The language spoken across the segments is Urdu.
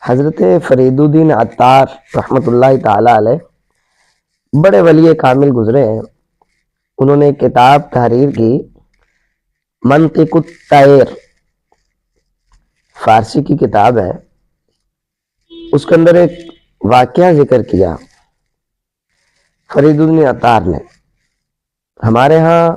حضرت فرید الدین عطار رحمۃ اللہ تعالی علیہ بڑے ولی کامل گزرے ہیں۔ انہوں نے ایک کتاب تحریر کی، منطق الطیر، فارسی کی کتاب ہے۔ اس کے اندر ایک واقعہ ذکر کیا فرید الدین عطار نے۔ ہمارے ہاں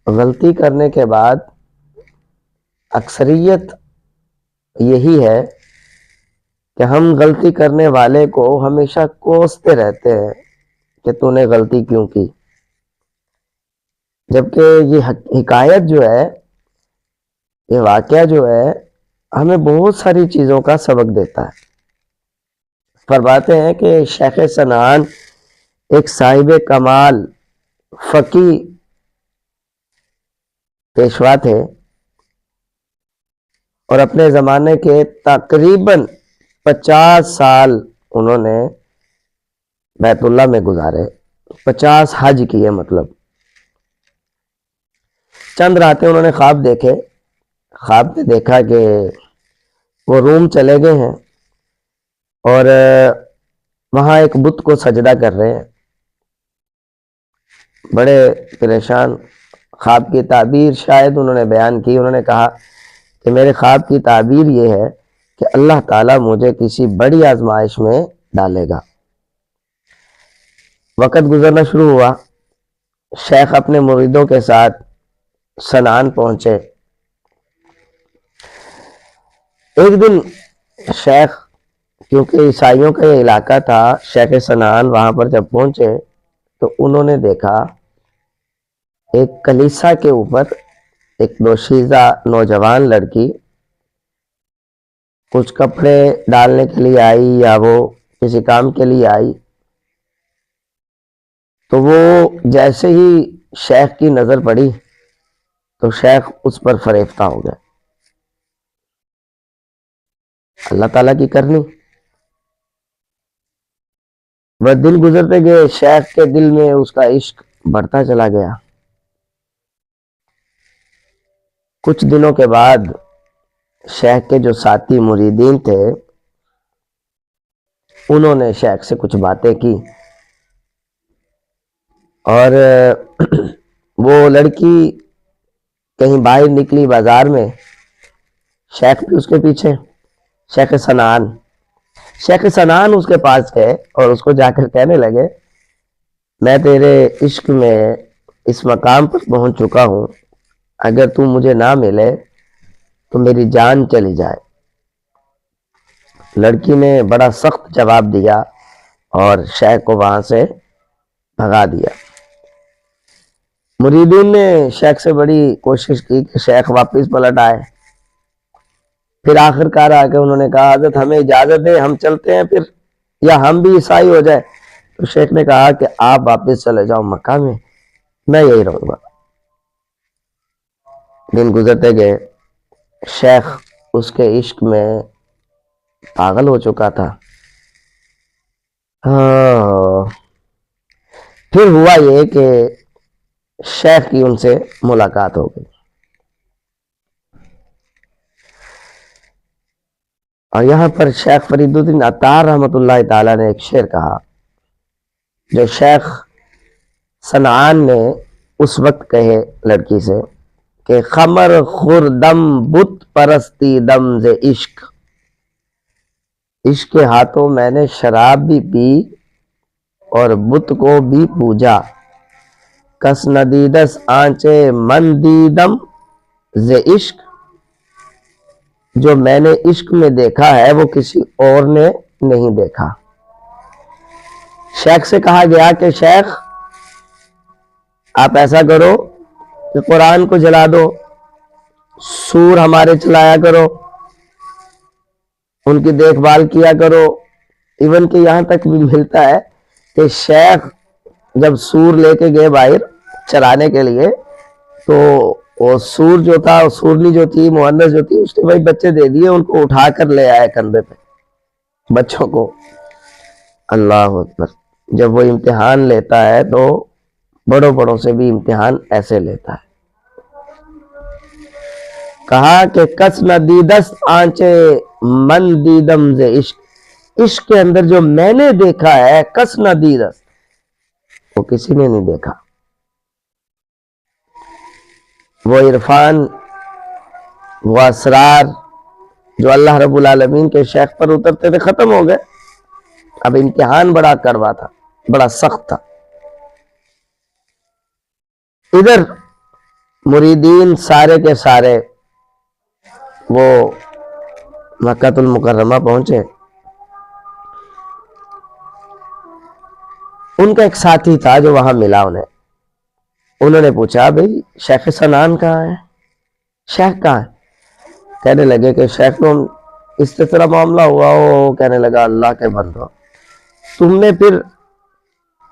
غلطی کرنے کے بعد اکثریت یہی ہے کہ ہم غلطی کرنے والے کو ہمیشہ کوستے رہتے ہیں کہ تو نے غلطی کیوں کی، جبکہ یہ حکایت جو ہے، یہ واقعہ جو ہے، ہمیں بہت ساری چیزوں کا سبق دیتا ہے۔ فرماتے ہیں کہ شیخ سنان ایک صاحب کمال فقی پیشوا تھے، اور اپنے زمانے کے تقریباً 50 سال انہوں نے بیت اللہ میں گزارے، 50 حج کیے۔ مطلب چند راتیں انہوں نے خواب دیکھے۔ خواب میں دیکھا کہ وہ روم چلے گئے ہیں اور وہاں ایک بت کو سجدہ کر رہے ہیں۔ بڑے پریشان، خواب کی تعبیر شاید انہوں نے بیان کی۔ انہوں نے کہا کہ میرے خواب کی تعبیر یہ ہے کہ اللہ تعالیٰ مجھے کسی بڑی آزمائش میں ڈالے گا۔ وقت گزرنا شروع ہوا، شیخ اپنے مریدوں کے ساتھ سنان پہنچے۔ ایک دن شیخ، کیونکہ عیسائیوں کا یہ علاقہ تھا، شیخ سنان وہاں پر جب پہنچے تو انہوں نے دیکھا ایک کلیسا کے اوپر ایک دوشیزہ نوجوان لڑکی کچھ کپڑے ڈالنے کے لیے آئی یا وہ کسی کام کے لیے آئی، تو وہ جیسے ہی شیخ کی نظر پڑی تو شیخ اس پر فریفتہ ہو گئے۔ اللہ تعالیٰ کی کرنی۔ وہ دن گزرتے گئے، شیخ کے دل میں اس کا عشق بڑھتا چلا گیا۔ کچھ دنوں کے بعد شیخ کے جو ساتھی مریدین تھے، انہوں نے شیخ سے کچھ باتیں کی، اور وہ لڑکی کہیں باہر نکلی بازار میں، شیخ بھی اس کے پیچھے۔ شیخ سنان اس کے پاس گئے اور اس کو جا کر کہنے لگے، میں تیرے عشق میں اس مقام پر پہنچ چکا ہوں، اگر تو مجھے نہ ملے تو میری جان چلی جائے۔ لڑکی نے بڑا سخت جواب دیا اور شیخ کو وہاں سے بھگا دیا۔ مریدین نے شیخ سے بڑی کوشش کی کہ شیخ واپس پلٹ آئے۔ پھر آخر کار آ کے انہوں نے کہا، حضرت ہمیں اجازت ہے، ہم چلتے ہیں پھر، یا ہم بھی عیسائی ہو جائے۔ تو شیخ نے کہا کہ آپ واپس چلے جاؤ مکہ میں یہی رہوں گا۔ دن گزرتے گئے، شیخ اس کے عشق میں پاگل ہو چکا تھا۔ پھر ہوا یہ کہ شیخ کی ان سے ملاقات ہو گئی، اور یہاں پر شیخ فرید الدین عطار رحمۃ اللہ تعالیٰ نے ایک شعر کہا جو شیخ سنعان نے اس وقت کہے لڑکی سے کہ خمر خوردم بت پرستی دم ز عشق، عشق کے ہاتھوں میں نے شراب بھی پی اور بت کو بھی پوجا، کس ندیدس آنچے من دیدم ز عشق، جو میں نے عشق میں دیکھا ہے وہ کسی اور نے نہیں دیکھا۔ شیخ سے کہا گیا کہ شیخ آپ ایسا کرو کہ قرآن کو جلا دو، سور ہمارے چلایا کرو، ان کی دیکھ بھال کیا کرو۔ ایون کہ یہاں تک بھی ملتا ہے کہ شیخ جب سور لے کے گئے باہر چرانے کے لیے، تو وہ سور جو تھا، سورنی جو تھی، مؤنث جو تھی، اس نے بھائی بچے دے دیے، ان کو اٹھا کر لے آئے کندھے پہ بچوں کو۔ اللہ اکبر! جب وہ امتحان لیتا ہے تو بڑوں سے بھی امتحان ایسے لیتا ہے۔ کہا کہ کس نہ دیدست آنچے من دیدم ز عشق، عشق کے اندر جو میں نے دیکھا ہے کس نہ دیدست، وہ کسی نے نہیں دیکھا۔ وہ عرفان، وہ اسرار جو اللہ رب العالمین کے شیخ پر اترتے تھے ختم ہو گئے۔ اب امتحان بڑا کڑوا تھا، بڑا سخت تھا۔ ادھر مریدین سارے کے سارے وہ مکہ المکرمہ پہنچے۔ ان کا ایک ساتھی تھا جو وہاں ملا انہوں نے پوچھا بھئی شیخ سنان کہاں ہے، شیخ کہاں ہے؟ کہنے لگے کہ شیخ کو اس طرح معاملہ ہوا ہو۔ کہنے لگا اللہ کے بندو، تم نے پھر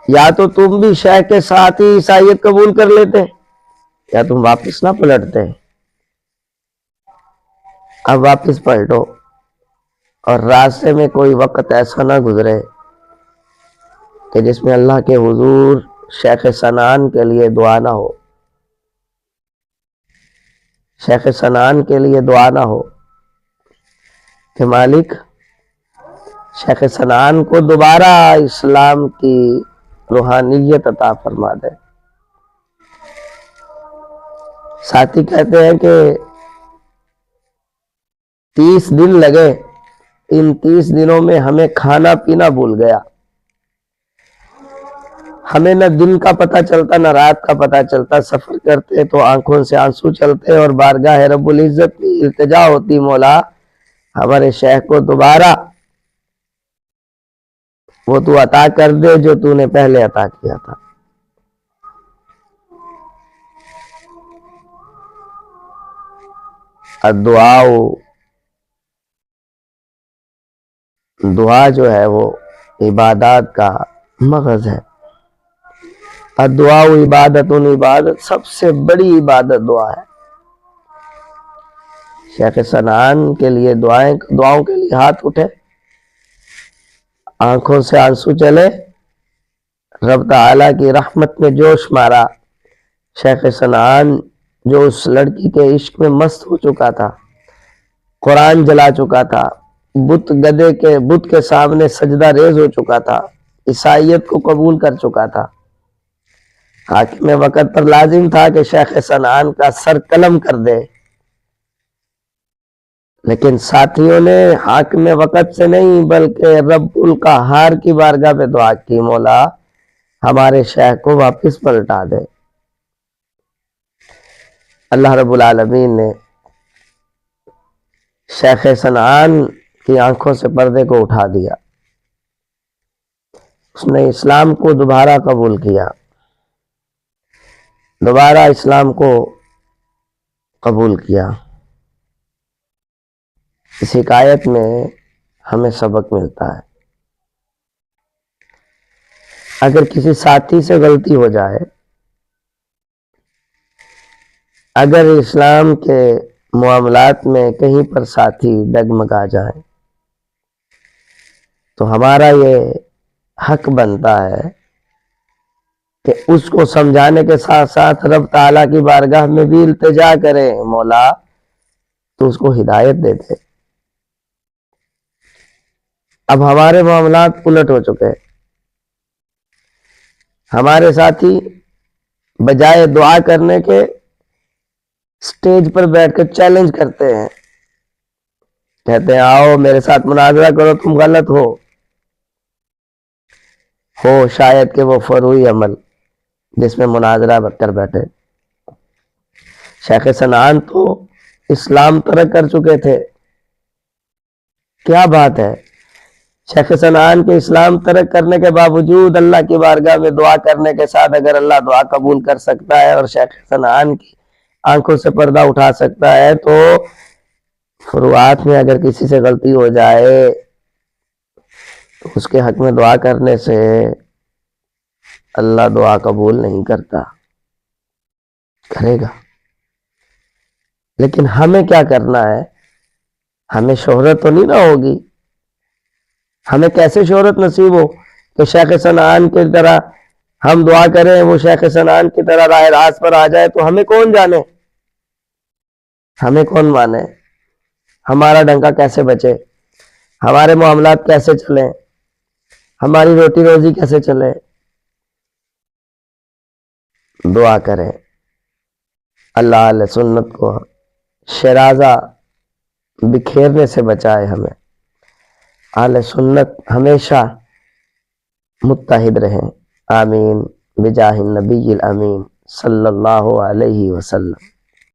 یا تو تم بھی شیخ کے ساتھ ہی عیسائیت قبول کر لیتے یا تم واپس نہ پلٹتے۔ اب واپس پلٹو اور راستے میں کوئی وقت ایسا نہ گزرے کہ جس میں اللہ کے حضور شیخ سنان کے لیے دعا نہ ہو، شیخ سنان کے لیے دعا نہ ہو کہ مالک شیخ سنان کو دوبارہ اسلام کی روحانیت عطا فرما دے۔ ساتھی کہتے ہیں کہ 30 دن لگے، ان 30 دنوں میں ہمیں کھانا پینا بھول گیا، ہمیں نہ دن کا پتہ چلتا نہ رات کا پتہ چلتا، سفر کرتے تو آنکھوں سے آنسو چلتے اور بارگاہ رب العزت میں التجا ہوتی مولا ہمارے شیخ کو دوبارہ وہ تو عطا کر دے جو تو نے پہلے عطا کیا تھا۔ دعا جو ہے وہ عبادات کا مغز ہے۔ الدعاء عبادت، سب سے بڑی عبادت دعا ہے۔ شیخ سنان کے لیے دعاؤں کے لیے ہاتھ اٹھے، آنکھوں سے آنسو چلے، رب تعالیٰ کی رحمت میں جوش مارا۔ شیخ سنان جو اس لڑکی کے عشق میں مست ہو چکا تھا، قرآن جلا چکا تھا، بت کے سامنے سجدہ ریز ہو چکا تھا، عیسائیت کو قبول کر چکا تھا، حاکم وقت پر لازم تھا کہ شیخ سنان کا سر قلم کر دے، لیکن ساتھیوں نے حاکم وقت سے نہیں بلکہ رب القہار کی بارگاہ میں دعا کی، مولا ہمارے شیخ کو واپس پلٹا دے۔ اللہ رب العالمین نے شیخ سنان کی آنکھوں سے پردے کو اٹھا دیا، اس نے اسلام کو دوبارہ قبول کیا، دوبارہ اسلام کو قبول کیا۔ اس حکایت میں ہمیں سبق ملتا ہے، اگر کسی ساتھی سے غلطی ہو جائے، اگر اسلام کے معاملات میں کہیں پر ساتھی ڈگمگا جائے تو ہمارا یہ حق بنتا ہے کہ اس کو سمجھانے کے ساتھ ساتھ رب تعالیٰ کی بارگاہ میں بھی التجا کرے، مولا تو اس کو ہدایت دے دے۔ اب ہمارے معاملات الٹ ہو چکے، ہمارے ساتھی بجائے دعا کرنے کے سٹیج پر بیٹھ کر چیلنج کرتے ہیں، کہتے ہیں آؤ میرے ساتھ مناظرہ کرو، تم غلط ہو شاید کہ وہ فروعی عمل جس میں مناظرہ کر بیٹھے۔ شیخ سنان تو اسلام ترک کر چکے تھے، کیا بات ہے، شیخ سنان کے اسلام ترک کرنے کے باوجود اللہ کی بارگاہ میں دعا کرنے کے ساتھ اگر اللہ دعا قبول کر سکتا ہے اور شیخ سنان کی آنکھوں سے پردہ اٹھا سکتا ہے، تو فروعات میں اگر کسی سے غلطی ہو جائے تو اس کے حق میں دعا کرنے سے اللہ دعا قبول نہیں کرتا، کرے گا۔ لیکن ہمیں کیا کرنا ہے، ہمیں شہرت تو نہیں نہ ہوگی، ہمیں کیسے شہرت نصیب ہو کہ شیخ سنان کی طرح ہم دعا کریں، وہ شیخ سنان کی طرح راہ راست پر آ جائے، تو ہمیں کون جانے۔ ہمیں کون مانے، ہمارا ڈنکا کیسے بچے، ہمارے معاملات کیسے چلیں، ہماری روٹی روزی کیسے چلے. دعا کریں اللہ اہل سنت کو شرازہ بکھیرنے سے بچائے ہمیں. اہل سنت ہمیشہ متحد رہیں. آمین بجاہ النبی الامین صلی اللہ علیہ وسلم.